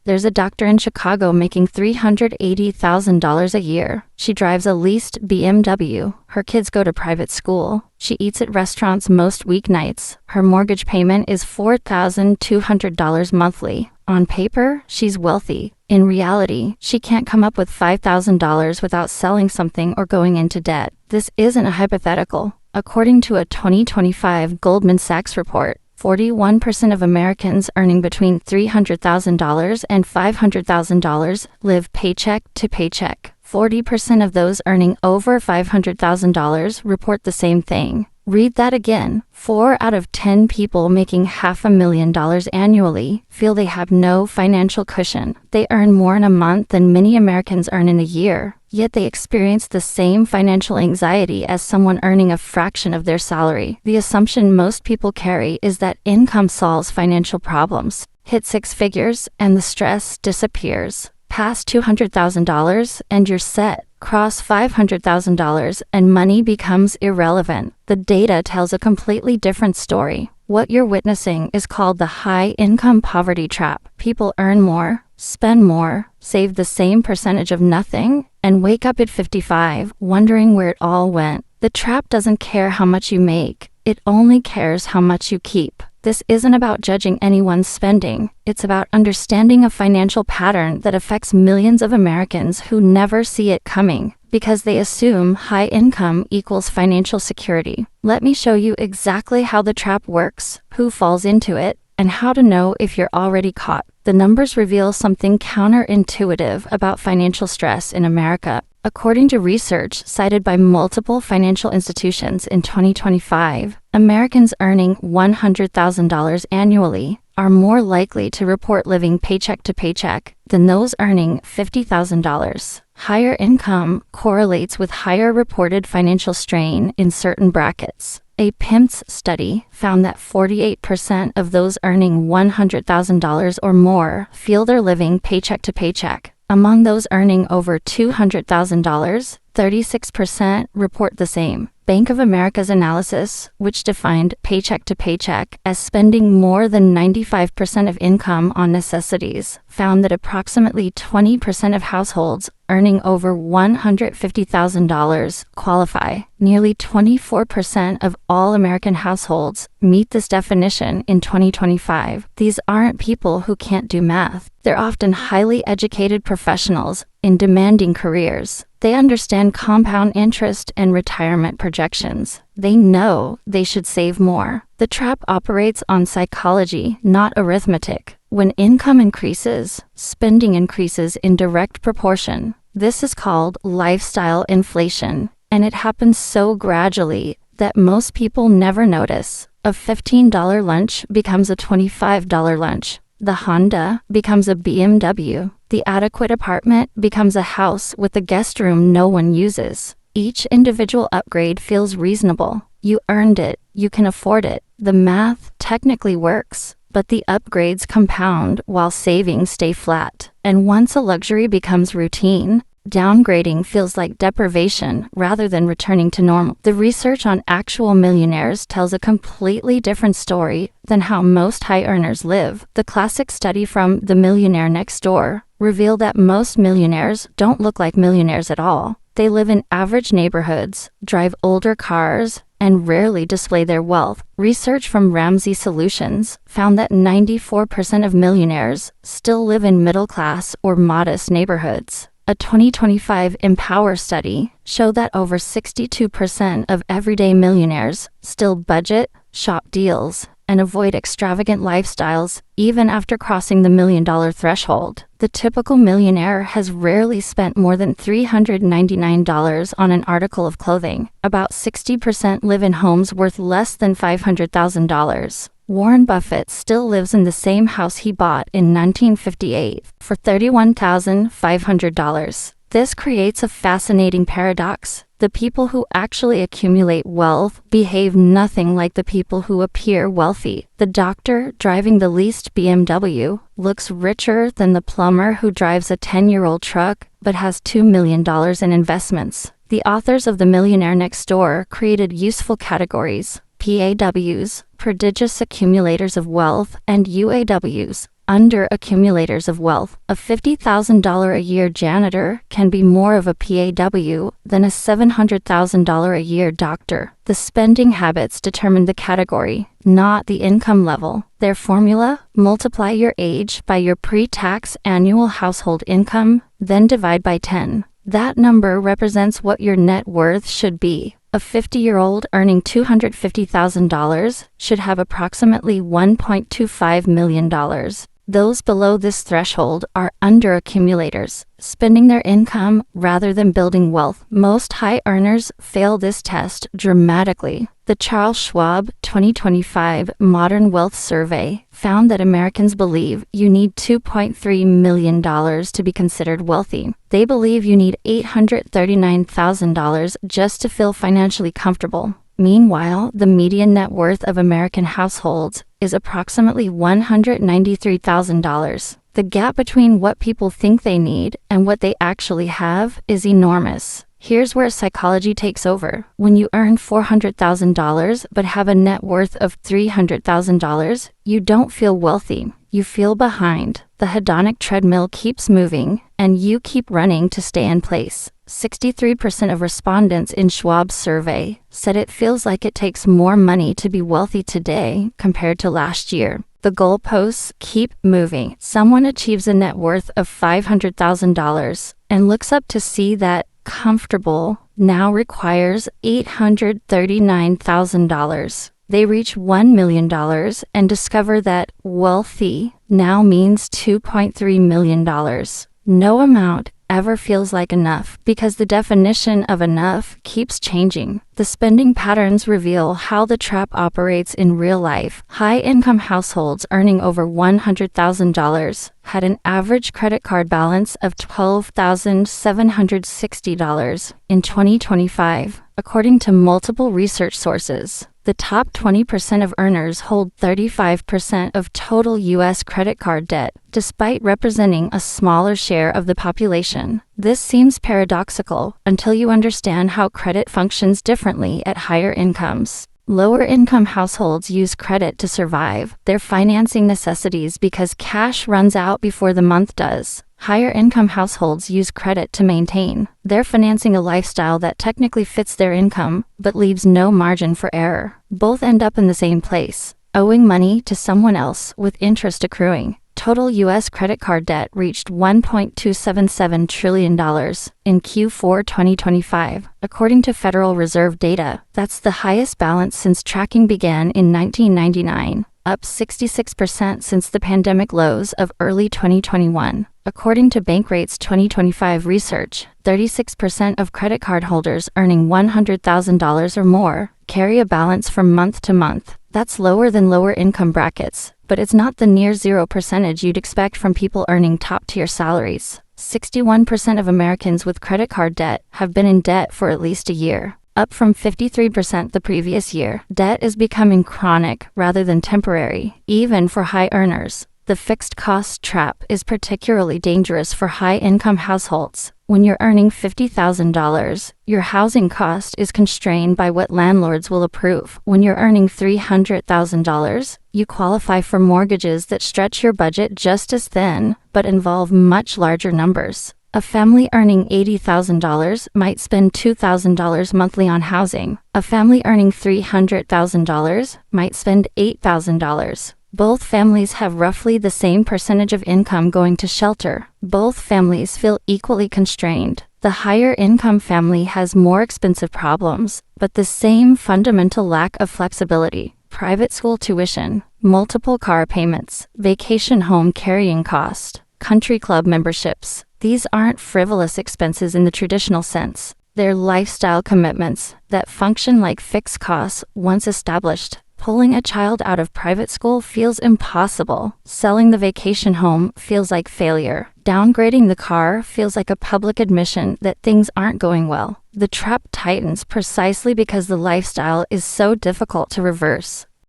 There's a doctor in Chicago making $380,000 a year. She drives a leased BMW. Her kids go to private school. She eats at restaurants most weeknights. Her mortgage payment is $4,200 monthly. On paper, she's wealthy. In reality, she can't come up with $5,000 without selling something or going into debt. This isn't a hypothetical. According to a 2025 Goldman Sachs report, 41% of Americans earning between $300,000 and $500,000 live paycheck to paycheck. 40% of those earning over $500,000 report the same thing. Read that again. 4 out of 10 people making $500,000 annually feel they have no financial cushion. They earn more in a month than many Americans earn in a year, yet they experience the same financial anxiety as someone earning a fraction of their salary. The assumption most people carry is that income solves financial problems. Hit 6 figures and the stress disappears. Pass $200,000 and you're set. Cross $500,000 and money becomes irrelevant. The data tells a completely different story. What you're witnessing is called the high-income poverty trap. People earn more, spend more, save the same percentage of nothing, and wake up at 55 wondering where it all went. The trap doesn't care how much you make. It only cares how much you keep. This isn't about judging anyone's spending. It's about understanding a financial pattern that affects millions of Americans who never see it coming because they assume high income equals financial security. Let me show you exactly how the trap works, who falls into it, and how to know if you're already caught. The numbers reveal something counterintuitive about financial stress in America. According to research cited by multiple financial institutions in 2025, Americans earning $100,000 annually are more likely to report living paycheck to paycheck than those earning $50,000. Higher income correlates with higher reported financial strain in certain brackets. A PIMS study found that 48% of those earning $100,000 or more feel they're living paycheck to paycheck. Among those earning over $200,000, 36% report the same. Bank of America's analysis, which defined paycheck to paycheck as spending more than 95% of income on necessities, found that approximately 20% of households earning over $150,000 qualify. Nearly 24% of all American households meet this definition in 2025. These aren't people who can't do math. They're often highly educated professionals in demanding careers. They understand compound interest and retirement projections. They know they should save more. The trap operates on psychology, not arithmetic. When income increases, spending increases in direct proportion. This is called lifestyle inflation, and it happens so gradually that most people never notice. A $15 lunch becomes a $25 lunch. The Honda becomes a BMW. The adequate apartment becomes a house with a guest room no one uses. Each individual upgrade feels reasonable. You earned it. You can afford it. The math technically works, but the upgrades compound while savings stay flat. And once a luxury becomes routine, downgrading feels like deprivation rather than returning to normal. The research on actual millionaires tells a completely different story than how most high earners live. The classic study from The Millionaire Next Door revealed that most millionaires don't look like millionaires at all. They live in average neighborhoods, drive older cars, and rarely display their wealth. Research from Ramsey Solutions found that 94% of millionaires still live in middle-class or modest neighborhoods. A 2025 Empower study showed that over 62% of everyday millionaires still budget, shop deals, and avoid extravagant lifestyles even after crossing the $1 million threshold. The typical millionaire has rarely spent more than $399 on an article of clothing. About 60% live in homes worth less than $500,000. Warren Buffett still lives in the same house he bought in 1958 for $31,500. This creates a fascinating paradox. The people who actually accumulate wealth behave nothing like the people who appear wealthy. The doctor driving the leased BMW looks richer than the plumber who drives a 10-year-old truck but has $2 million in investments. The authors of The Millionaire Next Door created useful categories: PAWs, prodigious accumulators of wealth, and UAWs, under accumulators of wealth. A $50,000 a year janitor can be more of a PAW than a $700,000 a year doctor. The spending habits determine the category, not the income level. Their formula: multiply your age by your pre-tax annual household income, then divide by 10. That number represents what your net worth should be. A 50-year-old earning $250,000 should have approximately $1.25 million. Those below this threshold are under-accumulators, spending their income rather than building wealth. Most high earners fail this test dramatically. The Charles Schwab 2025 Modern Wealth Survey found that Americans believe you need $2.3 million to be considered wealthy. They believe you need $839,000 just to feel financially comfortable. Meanwhile, the median net worth of American households is approximately $193,000. The gap between what people think they need and what they actually have is enormous. Here's where psychology takes over. When you earn $400,000 but have a net worth of $300,000, you don't feel wealthy. You feel behind. The hedonic treadmill keeps moving, and you keep running to stay in place. 63% of respondents in Schwab's survey said it feels like it takes more money to be wealthy today compared to last year. The goalposts keep moving. Someone achieves a net worth of $500,000 and looks up to see that comfortable now requires $839,000. They reach $1 million and discover that wealthy now means $2.3 million. No amount ever feels like enough because the definition of enough keeps changing. The spending patterns reveal how the trap operates in real life. High-income households earning over $100,000 had an average credit card balance of $12,760 in 2025, according to multiple research sources. The top 20% of earners hold 35% of total U.S. credit card debt, despite representing a smaller share of the population. This seems paradoxical until you understand how credit functions differently at higher incomes. Lower-income households use credit to survive. They're financing necessities because cash runs out before the month does. Higher-income households use credit to maintain. They're financing a lifestyle that technically fits their income, but leaves no margin for error. Both end up in the same place, owing money to someone else with interest accruing. Total U.S. credit card debt reached $1.277 trillion in Q4 2025, according to Federal Reserve data. That's the highest balance since tracking began in 1999, up 66% since the pandemic lows of early 2021. According to Bankrate's 2025 research, 36% of credit card holders earning $100,000 or more carry a balance from month to month. That's lower than lower income brackets, but it's not the near zero percentage you'd expect from people earning top-tier salaries. 61% of Americans with credit card debt have been in debt for at least a year, up from 53% the previous year. Debt is becoming chronic rather than temporary, even for high earners. The fixed cost trap is particularly dangerous for high-income households. When you're earning $50,000, your housing cost is constrained by what landlords will approve. When you're earning $300,000, you qualify for mortgages that stretch your budget just as thin, but involve much larger numbers. A family earning $80,000 might spend $2,000 monthly on housing. A family earning $300,000 might spend $8,000. Both families have roughly the same percentage of income going to shelter. Both families feel equally constrained. The higher income family has more expensive problems, but the same fundamental lack of flexibility. Private school tuition, multiple car payments, vacation home carrying cost, country club memberships. These aren't frivolous expenses in the traditional sense. They're lifestyle commitments that function like fixed costs once established. Pulling a child out of private school feels impossible. Selling the vacation home feels like failure. Downgrading the car feels like a public admission that things aren't going well. The trap tightens precisely because the lifestyle is so difficult to reverse.